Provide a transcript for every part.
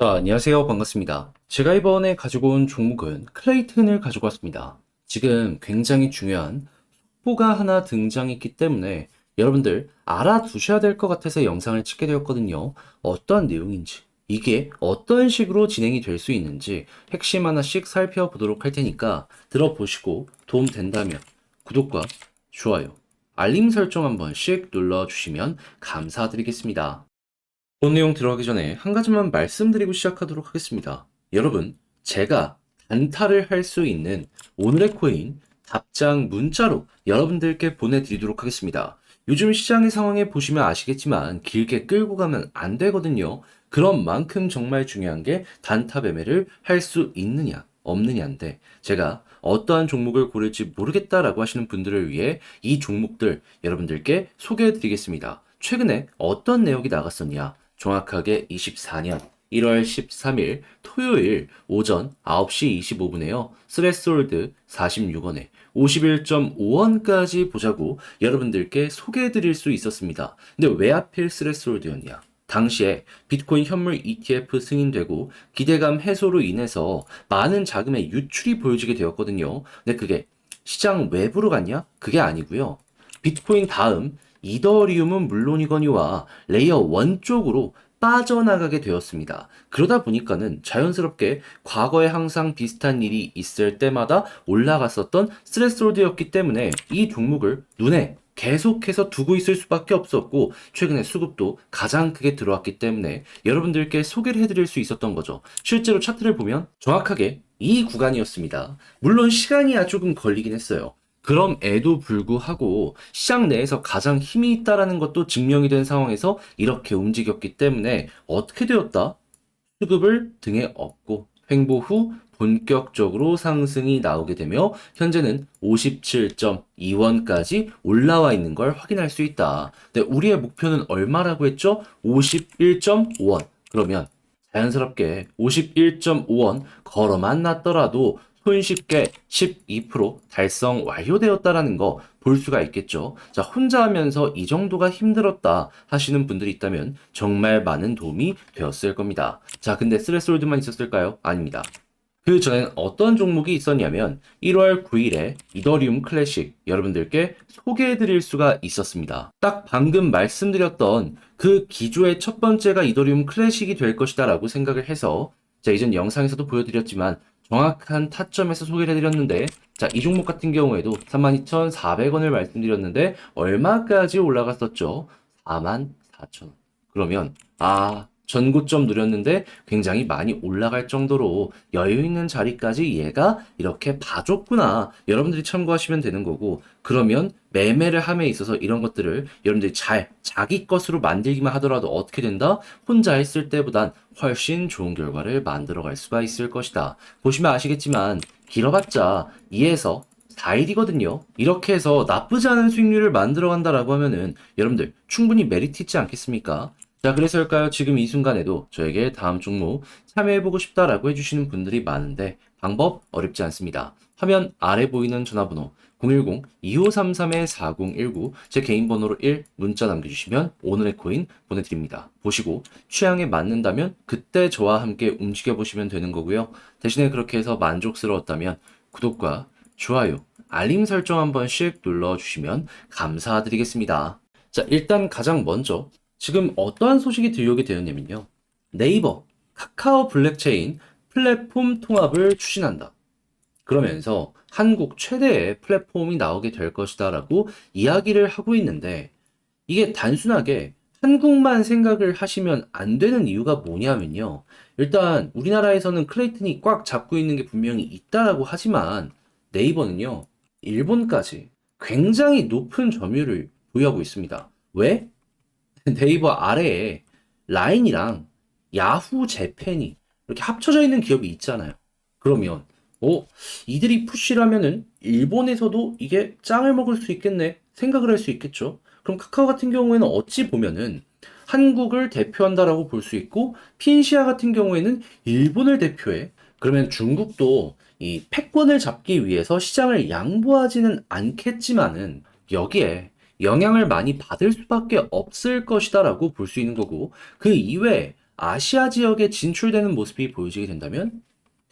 자, 안녕하세요. 반갑습니다. 제가 이번에 가지고 온 종목은 클레이튼을 가지고 왔습니다. 지금 굉장히 중요한 속보가 하나 등장했기 때문에 여러분들 알아두셔야 될 것 같아서 영상을 찍게 되었거든요. 어떠한 내용인지, 이게 어떤 식으로 진행이 될 수 있는지 핵심 하나씩 살펴보도록 할 테니까 들어보시고 도움 된다면 구독과 좋아요, 알림 설정 한 번씩 눌러주시면 감사드리겠습니다. 본 내용 들어가기 전에 한 가지만 말씀드리고 시작하도록 하겠습니다. 여러분, 제가 단타를 할 수 있는 오늘의 코인 답장 문자로 여러분들께 보내드리도록 하겠습니다. 요즘 시장의 상황에 보시면 아시겠지만 길게 끌고 가면 안 되거든요. 그런 만큼 정말 중요한 게 단타 매매를 할 수 있느냐, 없느냐인데 제가 어떠한 종목을 고를지 모르겠다라고 하시는 분들을 위해 이 종목들 여러분들께 소개해 드리겠습니다. 최근에 어떤 내역이 나갔었냐? 정확하게 24년 1월 13일 토요일 오전 9시 25분에요. 스레스홀드 46원에 51.5원까지 보자고 여러분들께 소개해 드릴 수 있었습니다. 근데 왜 하필 스레스홀드였냐? 당시에 비트코인 현물 ETF 승인되고 기대감 해소로 인해서 많은 자금의 유출이 보여지게 되었거든요. 근데 그게 시장 외부로 갔냐? 그게 아니고요. 비트코인 다음 이더리움은 물론이거니와 레이어 1 쪽으로 빠져나가게 되었습니다. 그러다 보니까는 자연스럽게 과거에 항상 비슷한 일이 있을 때마다 올라갔었던 스트레스홀드였기 때문에 이 종목을 눈에 계속해서 두고 있을 수밖에 없었고 최근에 수급도 가장 크게 들어왔기 때문에 여러분들께 소개를 해드릴 수 있었던 거죠. 실제로 차트를 보면 정확하게 이 구간이었습니다. 물론 시간이 조금 걸리긴 했어요. 그럼에도 불구하고 시장 내에서 가장 힘이 있다라는 것도 증명이 된 상황에서 이렇게 움직였기 때문에 어떻게 되었다? 수급을 등에 업고 횡보 후 본격적으로 상승이 나오게 되며 현재는 57.2원까지 올라와 있는 걸 확인할 수 있다. 근데 우리의 목표는 얼마라고 했죠? 51.5원. 그러면 자연스럽게 51.5원 걸어만 놨더라도 손쉽게 12% 달성 완료되었다라는 거 볼 수가 있겠죠. 자, 혼자 하면서 이 정도가 힘들었다 하시는 분들이 있다면 정말 많은 도움이 되었을 겁니다. 자, 근데 스레스홀드만 있었을까요? 아닙니다. 그 전엔 어떤 종목이 있었냐면 1월 9일에 이더리움 클래식 여러분들께 소개해 드릴 수가 있었습니다. 딱 방금 말씀드렸던 그 기조의 첫 번째가 이더리움 클래식이 될 것이다 라고 생각을 해서 자, 이전 영상에서도 보여드렸지만 정확한 타점에서 소개를 해드렸는데 자, 이 종목 같은 경우에도 32,400원을 말씀드렸는데 얼마까지 올라갔었죠? 44,000원. 그러면 전고점 누렸는데 굉장히 많이 올라갈 정도로 여유 있는 자리까지 얘가 이렇게 봐줬구나. 여러분들이 참고하시면 되는 거고, 그러면 매매를 함에 있어서 이런 것들을 여러분들이 잘 자기 것으로 만들기만 하더라도 어떻게 된다? 혼자 했을 때보단 훨씬 좋은 결과를 만들어갈 수가 있을 것이다. 보시면 아시겠지만 길어봤자 2에서 4일이거든요. 이렇게 해서 나쁘지 않은 수익률을 만들어 간다라고 하면은 여러분들 충분히 메리트 있지 않겠습니까? 자, 그래서일까요? 지금 이 순간에도 저에게 다음 종목 참여해보고 싶다라고 해주시는 분들이 많은데 방법 어렵지 않습니다. 화면 아래 보이는 전화번호 010-2533-4019 제 개인 번호로 1 문자 남겨주시면 오늘의 코인 보내드립니다. 보시고 취향에 맞는다면 그때 저와 함께 움직여보시면 되는 거고요. 대신에 그렇게 해서 만족스러웠다면 구독과 좋아요, 알림 설정 한 번씩 눌러주시면 감사드리겠습니다. 자, 일단 가장 먼저 지금 어떠한 소식이 들려오게 되었냐면요. 네이버, 카카오 블랙체인 플랫폼 통합을 추진한다. 그러면서 한국 최대의 플랫폼이 나오게 될 것이다라고 이야기를 하고 있는데 이게 단순하게 한국만 생각을 하시면 안 되는 이유가 뭐냐면요. 일단 우리나라에서는 클레이튼이 꽉 잡고 있는 게 분명히 있다라고 하지만 네이버는요. 일본까지 굉장히 높은 점유율을 보유하고 있습니다. 왜? 네이버 아래에 라인이랑 야후 재팬이 이렇게 합쳐져 있는 기업이 있잖아요. 그러면 이들이 푸시를 하면은 일본에서도 이게 짱을 먹을 수 있겠네 생각을 할 수 있겠죠. 그럼 카카오 같은 경우에는 어찌 보면은 한국을 대표한다라고 볼 수 있고 핀시아 같은 경우에는 일본을 대표해. 그러면 중국도 이 패권을 잡기 위해서 시장을 양보하지는 않겠지만은 여기에 영향을 많이 받을 수밖에 없을 것이다라고 볼 수 있는 거고 그 이외에 아시아 지역에 진출되는 모습이 보여지게 된다면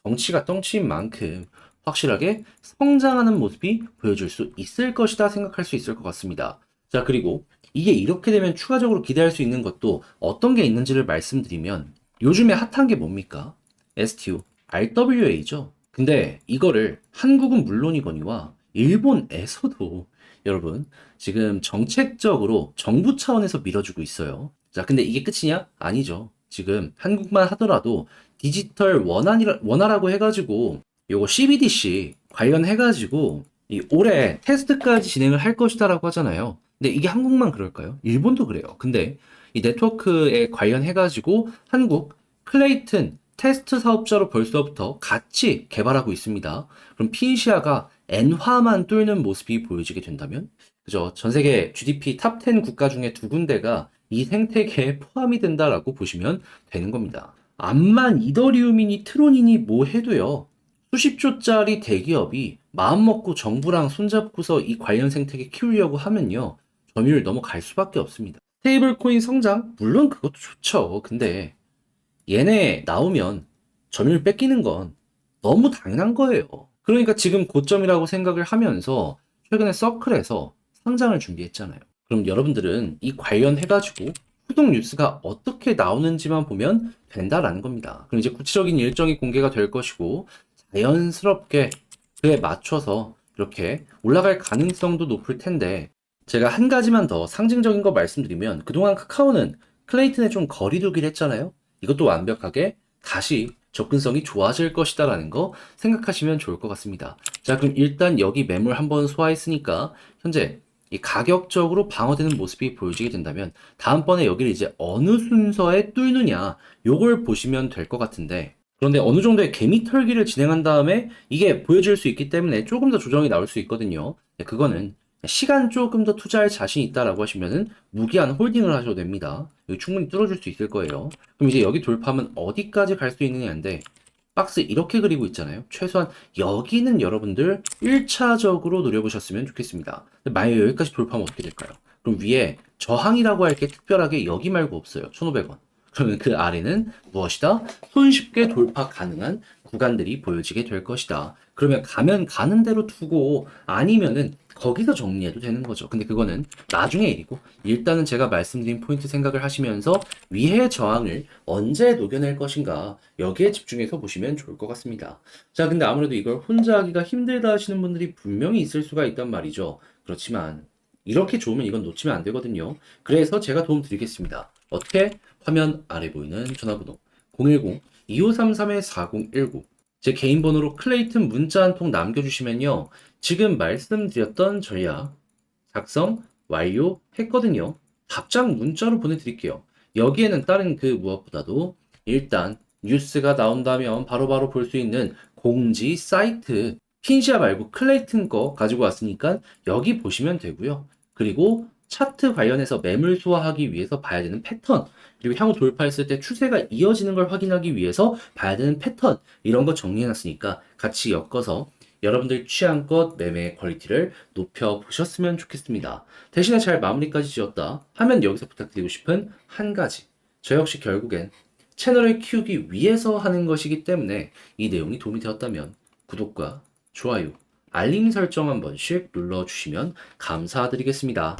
덩치가 덩치인 만큼 확실하게 성장하는 모습이 보여줄 수 있을 것이다 생각할 수 있을 것 같습니다. 자, 그리고 이게 이렇게 되면 추가적으로 기대할 수 있는 것도 어떤 게 있는지를 말씀드리면 요즘에 핫한 게 뭡니까? STU, RWA죠. 근데 이거를 한국은 물론이거니와 일본에서도 여러분 지금 정책적으로 정부 차원에서 밀어주고 있어요. 자, 근데 이게 끝이냐? 아니죠. 지금 한국만 하더라도 디지털 원화라고 해가지고 요거 CBDC 관련해가지고 이 올해 테스트까지 진행을 할 것이다라고 하잖아요. 근데 이게 한국만 그럴까요? 일본도 그래요. 근데 이 네트워크에 관련해가지고 한국 클레이튼 테스트 사업자로 벌써부터 같이 개발하고 있습니다. 그럼 핀시아가 엔화만 뚫는 모습이 보여지게 된다면, 그죠? 전 세계 GDP 탑 10 국가 중에 두 군데가 이 생태계에 포함이 된다라고 보시면 되는 겁니다. 암만 이더리움이니 트론이니 뭐 해도요. 수십 조짜리 대기업이 마음먹고 정부랑 손잡고서 이 관련 생태계 키우려고 하면요. 점유율 넘어갈 수밖에 없습니다. 스테이블 코인 성장? 물론 그것도 좋죠. 근데 얘네 나오면 점유율 뺏기는 건 너무 당연한 거예요. 그러니까 지금 고점이라고 생각을 하면서 최근에 서클에서 상장을 준비했잖아요. 그럼 여러분들은 이 관련해가지고 후속 뉴스가 어떻게 나오는지만 보면 된다라는 겁니다. 그럼 이제 구체적인 일정이 공개가 될 것이고 자연스럽게 그에 맞춰서 이렇게 올라갈 가능성도 높을 텐데 제가 한 가지만 더 상징적인 거 말씀드리면 그동안 카카오는 클레이튼에 좀 거리두기를 했잖아요. 이것도 완벽하게 다시 접근성이 좋아질 것이다라는 거 생각하시면 좋을 것 같습니다. 자, 그럼 일단 여기 매물 한번 소화했으니까 현재 이 가격적으로 방어되는 모습이 보여지게 된다면 다음번에 여기를 이제 어느 순서에 뚫느냐 요걸 보시면 될 것 같은데 그런데 어느 정도의 개미 털기를 진행한 다음에 이게 보여질 수 있기 때문에 조금 더 조정이 나올 수 있거든요. 그거는 시간 조금 더 투자할 자신 있다라고 하시면은 무기한 홀딩을 하셔도 됩니다. 여기 충분히 뚫어줄 수 있을 거예요. 그럼 이제 여기 돌파하면 어디까지 갈 수 있느냐인데 박스 이렇게 그리고 있잖아요. 최소한 여기는 여러분들 1차적으로 노려보셨으면 좋겠습니다. 만약에 여기까지 돌파하면 어떻게 될까요? 그럼 위에 저항이라고 할 게 특별하게 여기 말고 없어요. 1,500원. 그러면 그 아래는 무엇이다? 손쉽게 돌파 가능한 구간들이 보여지게 될 것이다. 그러면 가면 가는 대로 두고 아니면은 거기서 정리해도 되는 거죠. 근데 그거는 나중에 일이고 일단은 제가 말씀드린 포인트 생각을 하시면서 위의 저항을 언제 녹여낼 것인가 여기에 집중해서 보시면 좋을 것 같습니다. 자, 근데 아무래도 이걸 혼자 하기가 힘들다 하시는 분들이 분명히 있을 수가 있단 말이죠. 그렇지만 이렇게 좋으면 이건 놓치면 안 되거든요. 그래서 제가 도움 드리겠습니다. 어떻게? 화면 아래 보이는 전화번호 010-2533-4019 제 개인 번호로 클레이튼 문자 한 통 남겨주시면요. 지금 말씀드렸던 전략 작성 완료했거든요. 답장 문자로 보내드릴게요. 여기에는 다른 그 무엇보다도 일단 뉴스가 나온다면 바로바로 볼 수 있는 공지 사이트 핀시아 말고 클레이튼 거 가지고 왔으니까 여기 보시면 되고요. 그리고 차트 관련해서 매물 소화하기 위해서 봐야 되는 패턴 그리고 향후 돌파했을 때 추세가 이어지는 걸 확인하기 위해서 봐야 되는 패턴 이런 거 정리해놨으니까 같이 엮어서 여러분들 취향껏 매매의 퀄리티를 높여보셨으면 좋겠습니다. 대신에 잘 마무리까지 지었다 하면 여기서 부탁드리고 싶은 한 가지. 저 역시 결국엔 채널을 키우기 위해서 하는 것이기 때문에 이 내용이 도움이 되었다면 구독과 좋아요, 알림 설정 한 번씩 눌러주시면 감사드리겠습니다.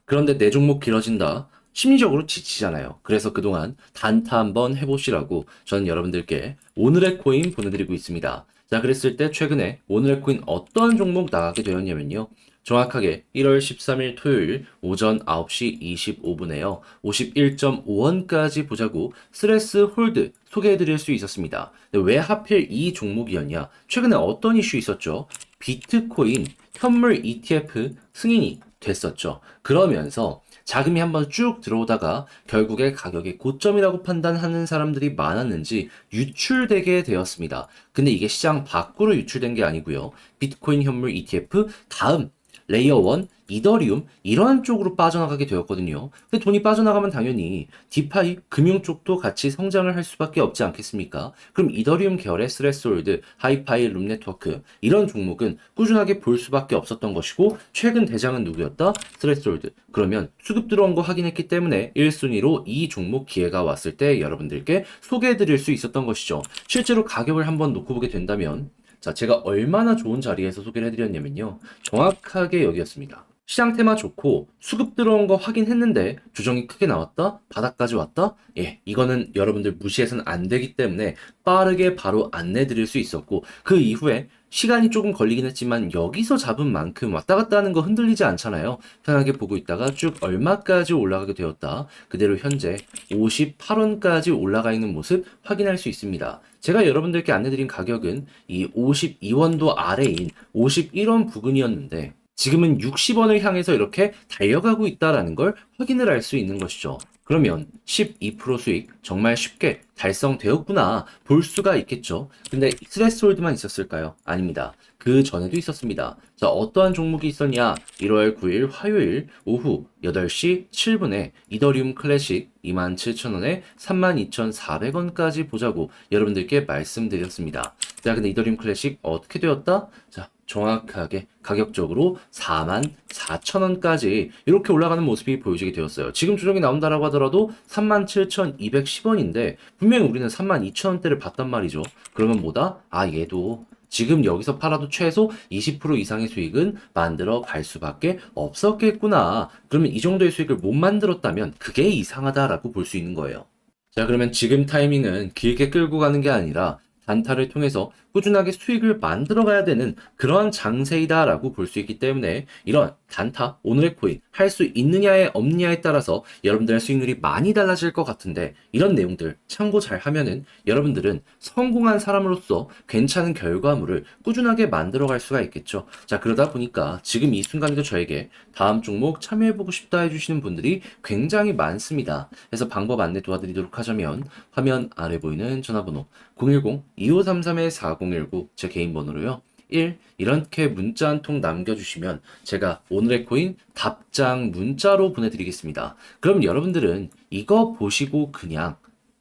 그런데 내 종목 길어진다. 심리적으로 지치잖아요. 그래서 그동안 단타 한번 해보시라고 저는 여러분들께 오늘의 코인 보내드리고 있습니다. 자, 그랬을 때 최근에 오늘의 코인 어떠한 종목 나가게 되었냐면요. 정확하게 1월 13일 토요일 오전 9시 25분에요. 51.5원까지 보자고 스트레스 홀드 소개해드릴 수 있었습니다. 왜 하필 이 종목이었냐? 최근에 어떤 이슈 있었죠? 비트코인 현물 ETF 승인이 됐었죠. 그러면서 자금이 한번 쭉 들어오다가 결국에 가격이 고점이라고 판단하는 사람들이 많았는지 유출되게 되었습니다. 근데 이게 시장 밖으로 유출된 게 아니고요. 비트코인 현물 ETF 다음 레이어 1, 이더리움 이러한 쪽으로 빠져나가게 되었거든요. 근데 돈이 빠져나가면 당연히 디파이, 금융 쪽도 같이 성장을 할 수밖에 없지 않겠습니까? 그럼 이더리움 계열의 스레스홀드, 하이파이, 룸네트워크 이런 종목은 꾸준하게 볼 수밖에 없었던 것이고 최근 대장은 누구였다? 스레스홀드. 그러면 수급 들어온 거 확인했기 때문에 1순위로 이 종목 기회가 왔을 때 여러분들께 소개해드릴 수 있었던 것이죠. 실제로 가격을 한번 놓고 보게 된다면 자, 제가 얼마나 좋은 자리에서 소개를 해드렸냐면요. 정확하게 여기였습니다. 시장 테마 좋고 수급 들어온 거 확인했는데 조정이 크게 나왔다? 바닥까지 왔다? 예, 이거는 여러분들 무시해서는 안 되기 때문에 빠르게 바로 안내 드릴 수 있었고 그 이후에 시간이 조금 걸리긴 했지만 여기서 잡은 만큼 왔다 갔다 하는 거 흔들리지 않잖아요. 편하게 보고 있다가 쭉 얼마까지 올라가게 되었다. 그대로 현재 58원까지 올라가 있는 모습 확인할 수 있습니다. 제가 여러분들께 안내드린 가격은 이 52원도 아래인 51원 부근이었는데 지금은 60원을 향해서 이렇게 달려가고 있다라는 걸 확인을 할 수 있는 것이죠. 그러면 12% 수익 정말 쉽게 달성되었구나 볼 수가 있겠죠. 근데 스레스홀드만 있었을까요? 아닙니다. 그 전에도 있었습니다. 자, 어떠한 종목이 있었냐? 1월 9일 화요일 오후 8시 7분에 이더리움 클래식 27,000원에 32,400원까지 보자고 여러분들께 말씀드렸습니다. 자, 근데 이더리움 클래식 어떻게 되었다? 자, 정확하게 가격적으로 44,000원까지 이렇게 올라가는 모습이 보여지게 되었어요. 지금 조정이 나온다라고 하더라도 37,210원인데 분명히 우리는 32,000원대를 봤단 말이죠. 그러면 뭐다? 아, 얘도 지금 여기서 팔아도 최소 20% 이상의 수익은 만들어 갈 수밖에 없었겠구나. 그러면 이 정도의 수익을 못 만들었다면 그게 이상하다라고 볼 수 있는 거예요. 자, 그러면 지금 타이밍은 길게 끌고 가는 게 아니라 단타를 통해서 꾸준하게 수익을 만들어 가야 되는 그러한 장세이다라고 볼 수 있기 때문에 이런 단타, 오늘의 코인 할 수 있느냐에 없느냐에 따라서 여러분들의 수익률이 많이 달라질 것 같은데 이런 내용들 참고 잘 하면은 여러분들은 성공한 사람으로서 괜찮은 결과물을 꾸준하게 만들어 갈 수가 있겠죠. 자, 그러다 보니까 지금 이 순간에도 저에게 다음 종목 참여해보고 싶다 해주시는 분들이 굉장히 많습니다. 그래서 방법 안내 도와드리도록 하자면 화면 아래 보이는 전화번호 010-2533-4019 제 개인 번호로요. 1. 이렇게 문자 한 통 남겨주시면 제가 오늘의 코인 답장 문자로 보내드리겠습니다. 그럼 여러분들은 이거 보시고 그냥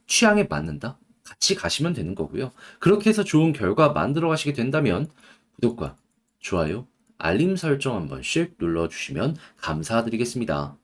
취향에 맞는다? 같이 가시면 되는 거고요. 그렇게 해서 좋은 결과 만들어 가시게 된다면 구독과 좋아요, 알림 설정 한 번씩 눌러주시면 감사드리겠습니다.